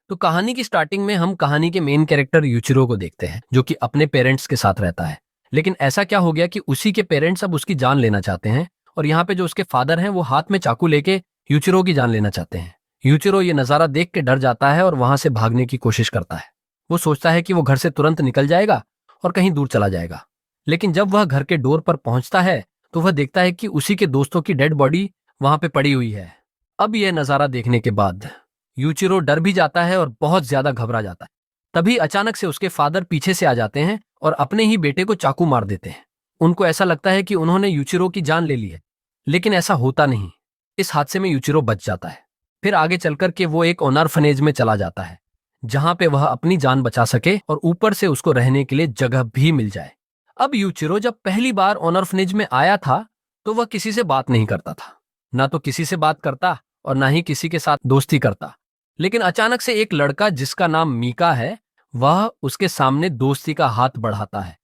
तो कहानी की स्टार्टिंग में हम कहानी के मेन कैरेक्टर यूचिरो को देखते हैं, जो कि अपने पेरेंट्स के साथ रहता है। लेकिन ऐसा क्या हो गया कि उसी के पेरेंट्स अब उसकी जान लेना चाहते हैं, और यहाँ पे जो उसके फादर हैं वो हाथ में चाकू लेके यूचिरो की जान लेना चाहते हैं। यूचिरो ये नजारा देख के डर जाता है और वहां से भागने की कोशिश करता है। वो सोचता है कि वो घर से तुरंत निकल जाएगा और कहीं दूर चला जाएगा। लेकिन जब वह घर के डोर पर पहुंचता है तो वह देखता है कि उसी के दोस्तों की डेड बॉडी वहां पे पड़ी हुई है। अब यह नजारा देखने के बाद यूचिरो डर भी जाता है और बहुत ज्यादा घबरा जाता है। तभी अचानक से उसके फादर पीछे से आ जाते हैं और अपने ही बेटे को चाकू मार देते हैं। उनको ऐसा लगता है कि उन्होंने यूचिरो की जान ले ली है, लेकिन ऐसा होता नहीं। इस हादसे में यूचिरो बच जाता है। फिर आगे चलकर के वो एक ऑर्फनेज में चला जाता है, जहां पे वह अपनी जान बचा सके और ऊपर से उसको रहने के लिए जगह भी मिल जाए। अब यूचिरो जब पहली बार ऑर्फनेज में आया था तो वह किसी से बात नहीं करता था, ना तो किसी से बात करता और ना ही किसी के साथ दोस्ती करता। लेकिन अचानक से एक लड़का जिसका नाम मीका है, वह उसके सामने दोस्ती का हाथ बढ़ाता है।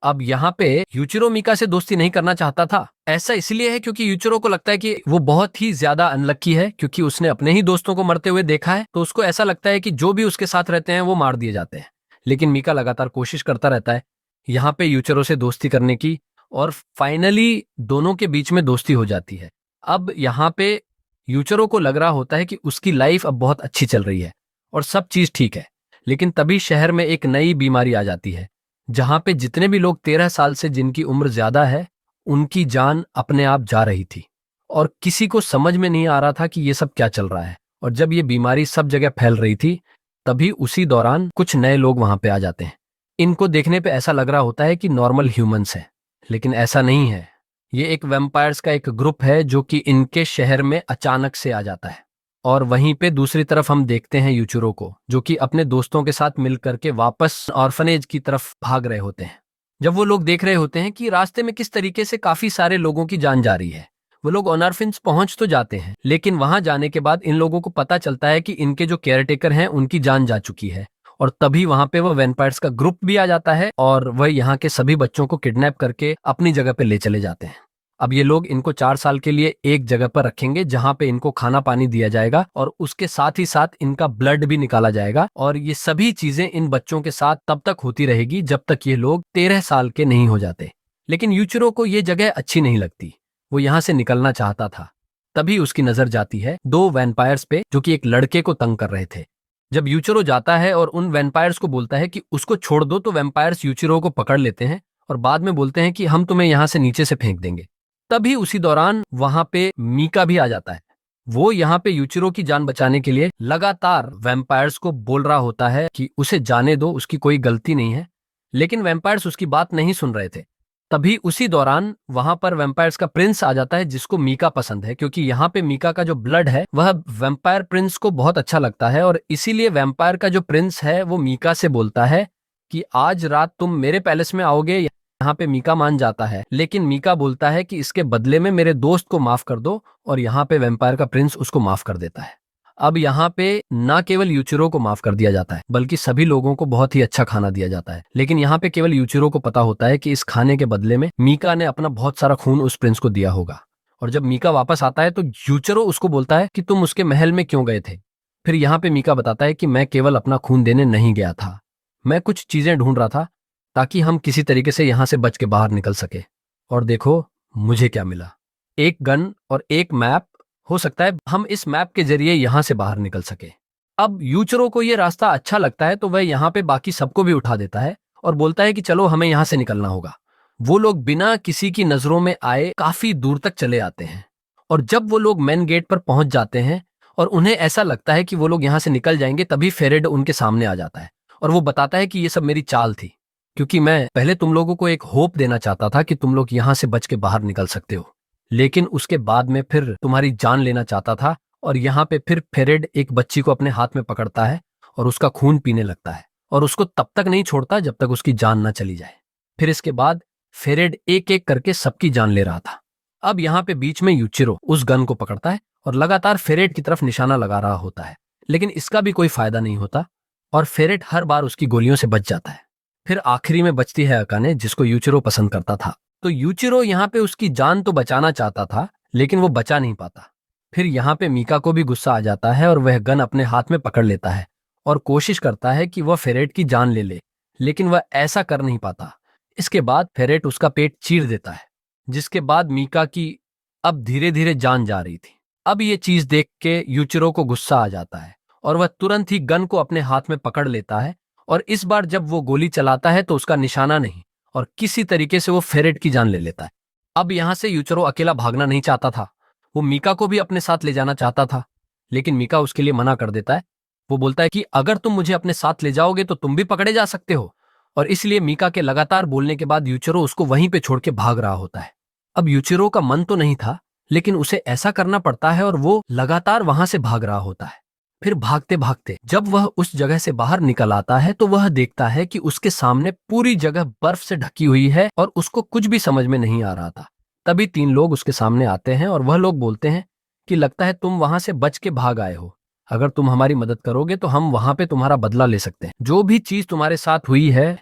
अब यहाँ पे यूचिरो मीका से दोस्ती नहीं करना चाहता था। ऐसा इसलिए है क्योंकि यूचिरो को लगता है कि वो बहुत ही ज्यादा अनलक्की है, क्योंकि उसने अपने ही दोस्तों को मरते हुए देखा है। तो उसको ऐसा लगता है कि जो भी उसके साथ रहते हैं वो मार दिए जाते हैं। लेकिन मीका लगातार कोशिश करता रहता है यहाँ पे यूचिरो से दोस्ती करने की, और फाइनली दोनों के बीच में दोस्ती हो जाती है। अब यहाँ पे यूचिरो को लग रहा होता है कि उसकी लाइफ अब बहुत अच्छी चल रही है और सब चीज ठीक है। लेकिन तभी शहर में एक नई बीमारी आ जाती है, जहां पे जितने भी लोग 13 साल से जिनकी उम्र ज्यादा है, उनकी जान अपने आप जा रही थी। और किसी को समझ में नहीं आ रहा था कि ये सब क्या चल रहा है। और जब ये बीमारी सब जगह फैल रही थी, तभी उसी दौरान कुछ नए लोग वहां पे आ जाते हैं। इनको देखने पे ऐसा लग रहा होता है कि नॉर्मल ह्यूमंस हैं, लेकिन ऐसा नहीं है। ये एक वैम्पायर्स का एक ग्रुप है जो कि इनके शहर में अचानक से आ जाता है। और वहीं पे दूसरी तरफ हम देखते हैं यूचिरो को, जो कि अपने दोस्तों के साथ मिलकर के वापस ऑर्फनेज की तरफ भाग रहे होते हैं। जब वो लोग देख रहे होते हैं कि रास्ते में किस तरीके से काफी सारे लोगों की जान जा रही है, वो लोग ऑर्फिन्स पहुंच तो जाते हैं, लेकिन वहां जाने के बाद इन लोगों को पता चलता है कि इनके जो केयरटेकर हैं उनकी जान जा चुकी है। और तभी वहां पे वो वैम्पायर्स का ग्रुप भी आ जाता है और वह यहाँ के सभी बच्चों को किडनैप करके अपनी जगह पे ले चले जाते हैं। अब ये लोग इनको 4 साल के लिए एक जगह पर रखेंगे, जहां पे इनको खाना पानी दिया जाएगा और उसके साथ ही साथ इनका ब्लड भी निकाला जाएगा। और ये सभी चीजें इन बच्चों के साथ तब तक होती रहेगी जब तक ये लोग 13 साल के नहीं हो जाते। लेकिन यूचिरो को ये जगह अच्छी नहीं लगती, वो यहाँ से निकलना चाहता था। तभी उसकी नजर जाती है 2 वैम्पायर्स पे, जो कि एक लड़के को तंग कर रहे थे। जब यूचिरो जाता है और उन वैम्पायर्स को बोलता है कि उसको छोड़ दो, तो वैम्पायर्स यूचिरो को पकड़ लेते हैं और बाद में बोलते हैं कि हम तुम्हें यहाँ से नीचे से फेंक देंगे। तभी उसी दौरान वहां पे मीका भी आ जाता है। वो यहाँ पे यूचिरो की जान बचाने के लिए लगातार वैम्पायर्स को बोल रहा होता है कि उसे जाने दो, उसकी कोई गलती नहीं है। लेकिन वैम्पायर्स उसकी बात नहीं सुन रहे थे। तभी उसी दौरान वहां पर वैम्पायर्स का प्रिंस आ जाता है, जिसको मीका पसंद है, क्योंकि यहाँ पे मीका का जो ब्लड है वह वैम्पायर प्रिंस को बहुत अच्छा लगता है। और इसीलिए वैम्पायर का जो प्रिंस है वो मीका से बोलता है कि आज रात तुम मेरे पैलेस में आओगे। यहाँ पे मीका मान जाता है, लेकिन मीका बोलता है कि इसके बदले में मेरे दोस्त को माफ कर दो, और यहाँ पे वैम्पायर का प्रिंस उसको माफ कर देता है। अब यहाँ पे ना केवल यूचिरो को माफ कर दिया जाता है, बल्कि सभी लोगों को बहुत ही अच्छा खाना दिया जाता है। लेकिन यहाँ पे केवल यूचिरो को पता होता है कि इस खाने के बदले में मीका ने अपना बहुत सारा खून उस प्रिंस को दिया होगा। और जब मीका वापस आता है तो यूचिरो उसको बोलता है कि तुम उसके महल में क्यों गए थे। फिर यहाँ पे मीका बताता है कि मैं केवल अपना खून देने नहीं गया था, मैं कुछ चीजें ढूंढ रहा था ताकि हम किसी तरीके से यहाँ से बच के बाहर निकल सके। और देखो मुझे क्या मिला, एक गन और एक मैप। हो सकता है हम इस मैप के जरिए यहाँ से बाहर निकल सके। अब यूचिरो को ये रास्ता अच्छा लगता है, तो वह यहाँ पे बाकी सबको भी उठा देता है और बोलता है कि चलो हमें यहाँ से निकलना होगा। वो लोग बिना किसी की नजरों में आए काफी दूर तक चले आते हैं। और जब वो लोग मेन गेट पर पहुंच जाते हैं और उन्हें ऐसा लगता है कि वो लोग यहाँ से निकल जाएंगे, तभी फेरेड उनके सामने आ जाता है और वो बताता है कि ये सब मेरी चाल थी, क्योंकि मैं पहले तुम लोगों को एक होप देना चाहता था कि तुम लोग यहाँ से बच के बाहर निकल सकते हो, लेकिन उसके बाद में फिर तुम्हारी जान लेना चाहता था। और यहाँ पे फिर फेरेड एक बच्ची को अपने हाथ में पकड़ता है और उसका खून पीने लगता है, और उसको तब तक नहीं छोड़ता जब तक उसकी जान ना चली जाए। फिर इसके बाद फेरेड एक एक करके सबकी जान ले रहा था। अब यहाँ पे बीच में यूचिरो उस गन को पकड़ता है और लगातार फेरेड की तरफ निशाना लगा रहा होता है, लेकिन इसका भी कोई फायदा नहीं होता और फेरेड हर बार उसकी गोलियों से बच जाता है। फिर आखिरी में बचती है अकाने, जिसको यूचिरो पसंद करता था। तो यूचिरो यहाँ पे उसकी जान तो बचाना चाहता था, लेकिन वो बचा नहीं पाता। फिर यहाँ पे मीका को भी गुस्सा आ जाता है और वह गन अपने हाथ में पकड़ लेता है और कोशिश करता है कि वह फेरेट की जान ले ले, लेकिन वह ऐसा कर नहीं पाता। इसके बाद फेरेट उसका पेट चीर देता है, जिसके बाद मीका की अब धीरे धीरे जान जा रही थी। अब ये चीज देख के यूचिरो को गुस्सा आ जाता है और वह तुरंत ही गन को अपने हाथ में पकड़ लेता है, और इस बार जब वो गोली चलाता है तो उसका निशाना नहीं और किसी तरीके से वो फेरेट की जान ले लेता है। अब यहां से यूचिरो अकेला भागना नहीं चाहता था, वो मीका को भी अपने साथ ले जाना चाहता था, लेकिन मीका उसके लिए मना कर देता है। वो बोलता है कि अगर तुम मुझे अपने साथ ले जाओगे तो तुम भी पकड़े जा सकते हो, और इसलिए मीका के लगातार बोलने के बाद यूचिरो उसको वहीं पे छोड़ के भाग रहा होता है। अब यूचिरो का मन तो नहीं था, लेकिन उसे ऐसा करना पड़ता है और वो लगातार वहां से भाग रहा होता है। फिर भागते भागते जब वह उस जगह से बाहर निकल आता है तो वह देखता है कि उसके सामने पूरी जगह बर्फ से ढकी हुई है और उसको कुछ भी समझ में नहीं आ रहा था। तभी 3 लोग उसके सामने आते हैं और वह लोग बोलते हैं कि लगता है तुम वहां से बच के भाग आए हो, अगर तुम हमारी मदद करोगे तो हम वहां पे तुम्हारा बदला ले सकते हैं, जो भी चीज तुम्हारे साथ हुई है।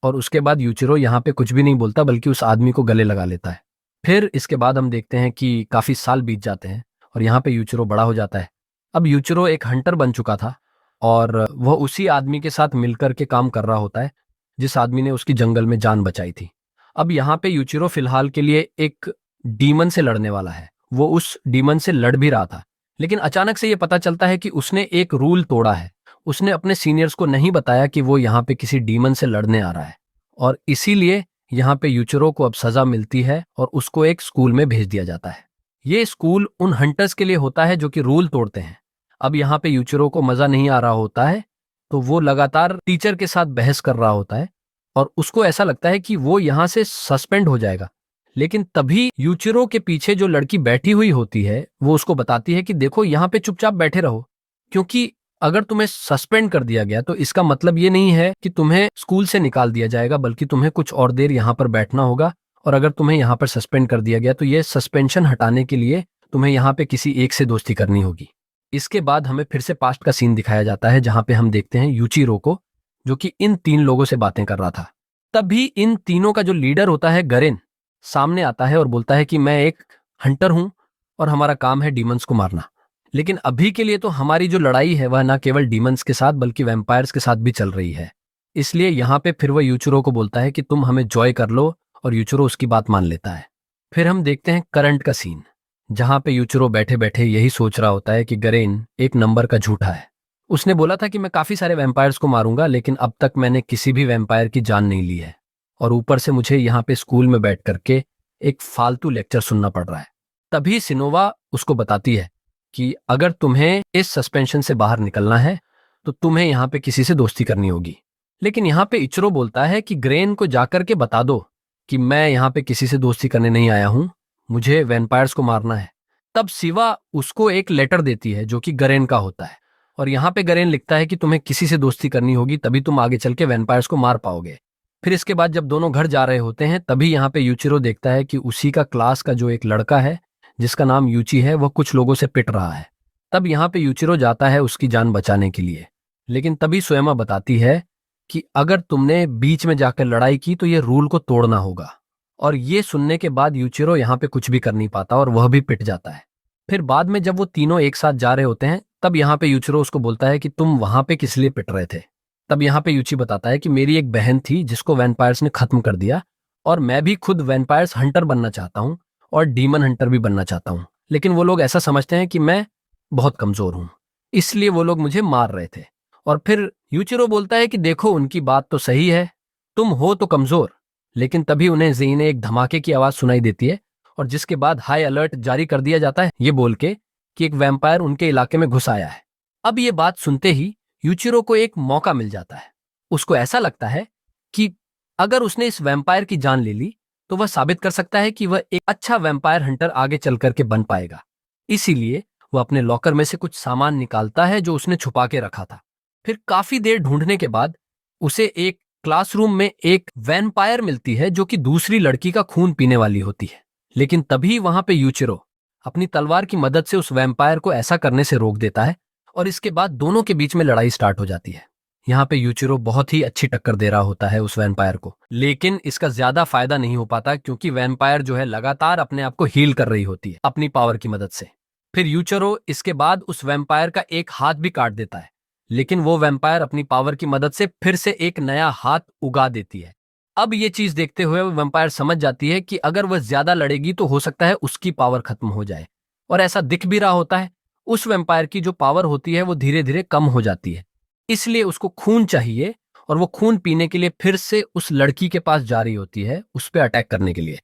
और उसके बाद यूचिरो यहाँ पे कुछ भी नहीं बोलता, बल्कि उस आदमी को गले लगा लेता है। फिर इसके बाद हम देखते हैं कि काफी साल बीत जाते हैं और यहाँ पे यूचिरो बड़ा हो जाता है। अब यूचिरो एक हंटर बन चुका था और वह उसी आदमी के साथ मिलकर के काम कर रहा होता है जिस आदमी ने उसकी जंगल में जान बचाई थी। अब यहाँ पे यूचिरो फिलहाल के लिए एक डीमन से लड़ने वाला है। वो उस डीमन से लड़ भी रहा था, लेकिन अचानक से ये पता चलता है कि उसने एक रूल तोड़ा है। उसने अपने सीनियर्स को नहीं बताया कि वो यहाँ पे किसी डीमन से लड़ने आ रहा है, और इसीलिए यहाँ पे यूचिरो को अब सजा मिलती है और उसको एक स्कूल में भेज दिया जाता है। ये स्कूल उन हंटर्स के लिए होता है जो कि रूल तोड़ते हैं। अब यहाँ पे यूचिरो को मजा नहीं आ रहा होता है, तो वो लगातार टीचर के साथ बहस कर रहा होता है और उसको ऐसा लगता है कि वो यहाँ से सस्पेंड हो जाएगा। लेकिन तभी यूचिरो के पीछे जो लड़की बैठी हुई होती है वो उसको बताती है कि देखो यहाँ पे चुपचाप बैठे रहो, क्योंकि अगर तुम्हें सस्पेंड कर दिया गया तो इसका मतलब ये नहीं है कि तुम्हें स्कूल से निकाल दिया जाएगा, बल्कि तुम्हें कुछ और देर यहाँ पर बैठना होगा। और अगर तुम्हें यहाँ पर सस्पेंड कर दिया गया तो ये सस्पेंशन हटाने के लिए तुम्हें यहाँ पे किसी एक से दोस्ती करनी होगी। इसके बाद हमें फिर से पास्ट का सीन दिखाया जाता है जहां पे हम देखते हैं यूचिरो को, जो कि इन 3 लोगों से बातें कर रहा था। तभी इन तीनों का जो लीडर होता है गरेन सामने आता है और बोलता है कि मैं एक हंटर हूं और हमारा काम है डीमंस को मारना, लेकिन अभी के लिए तो हमारी जो लड़ाई है वह ना केवल डीमंस के साथ बल्कि वैम्पायर्स के साथ भी चल रही है। इसलिए यहाँ पे फिर वह यूचिरो को बोलता है कि तुम हमें जॉय कर लो, और यूचिरो उसकी बात मान लेता है। फिर हम देखते हैं करंट का सीन, जहां पे यूचिरो बैठे बैठे यही सोच रहा होता है कि गरेन एक नंबर का झूठा है। उसने बोला था कि मैं काफी सारे वैम्पायर्स को मारूंगा, लेकिन अब तक मैंने किसी भी वैम्पायर की जान नहीं ली है, और ऊपर से मुझे यहाँ पे स्कूल में बैठ करके एक फालतू लेक्चर सुनना पड़ रहा है। तभी सिनोवा उसको बताती है कि अगर तुम्हें इस सस्पेंशन से बाहर निकलना है तो तुम्हें यहाँ पे किसी से दोस्ती करनी होगी। लेकिन यहाँ पे इचिरो बोलता है कि ग्रेन को जाकर के बता दो कि मैं यहाँ पे किसी से दोस्ती करने नहीं आया हूँ, मुझे वैम्पायर्स को मारना है। तब सिवा उसको एक लेटर देती है जो कि गरेन का होता है, और यहाँ पे गरेन लिखता है कि तुम्हें किसी से दोस्ती करनी होगी, तभी तुम आगे चल के वैम्पायर्स को मार पाओगे। फिर इसके बाद जब दोनों घर जा रहे होते हैं तभी यहाँ पे यूचिरो देखता है कि उसी का क्लास का जो एक लड़का है जिसका नाम यूची है वह कुछ लोगों से पिट रहा है। तब यहाँ पे यूचिरो जाता है उसकी जान बचाने के लिए, लेकिन तभी सोएमा बताती है कि अगर तुमने बीच में जाकर लड़ाई की तो ये रूल को तोड़ना होगा। और ये सुनने के बाद यूचिरो यहाँ पे कुछ भी कर नहीं पाता और वह भी पिट जाता है। फिर बाद में जब वो तीनों एक साथ जा रहे होते हैं तब यहाँ पे यूचिरो उसको बोलता है कि तुम वहां पे किस लिए पिट रहे थे। तब यहाँ पे यूची बताता है कि मेरी एक बहन थी जिसको वैम्पायर्स ने खत्म कर दिया, और मैं भी खुद वैम्पायर्स हंटर बनना चाहता हूँ और डीमन हंटर भी बनना चाहता हूँ, लेकिन वो लोग ऐसा समझते हैं कि मैं बहुत कमजोर हूँ, इसलिए वो लोग मुझे मार रहे थे। और फिर यूचिरो बोलता है कि देखो उनकी बात तो सही है, तुम हो तो कमजोर। लेकिन तभी उन्हें ज़ी ने एक धमाके की आवाज सुनाई देती है और जिसके बाद हाई अलर्ट जारी कर दिया जाता है ये बोल के कि एक वैम्पायर उनके इलाके में घुस आया है। अब ये बात सुनते ही यूचिरो को एक मौका मिल जाता है। उसको ऐसा लगता है कि अगर उसने इस वैम्पायर की जान ले ली तो वह साबित कर सकता है कि वह एक अच्छा वैम्पायर हंटर आगे चल करके बन पाएगा। इसीलिए वह अपने लॉकर में से कुछ सामान निकालता है जो उसने छुपा के रखा था। फिर काफी देर ढूंढने के बाद उसे एक क्लासरूम में एक वैम्पायर मिलती है जो कि दूसरी लड़की का खून पीने वाली होती है। लेकिन तभी वहां पे यूचिरो अपनी तलवार की मदद से उस वैम्पायर को ऐसा करने से रोक देता है और इसके बाद दोनों के बीच में लड़ाई स्टार्ट हो जाती है। यहाँ पे यूचिरो बहुत ही अच्छी टक्कर दे रहा होता है उस वैम्पायर को, लेकिन इसका ज्यादा फायदा नहीं हो पाता क्योंकि वैम्पायर जो है लगातार अपने आप को हील कर रही होती है अपनी पावर की मदद से। फिर यूचिरो इसके बाद उस वैम्पायर का एक हाथ भी काट देता है, लेकिन वो वैम्पायर अपनी पावर की मदद से फिर से एक नया हाथ उगा देती है। अब ये चीज देखते हुए वो वैम्पायर समझ जाती है कि अगर वह ज्यादा लड़ेगी तो हो सकता है उसकी पावर खत्म हो जाए, और ऐसा दिख भी रहा होता है। उस वैम्पायर की जो पावर होती है वो धीरे धीरे कम हो जाती है, इसलिए उसको खून चाहिए, और वो खून पीने के लिए फिर से उस लड़की के पास जा रही होती है, उस पर अटैक करने के लिए।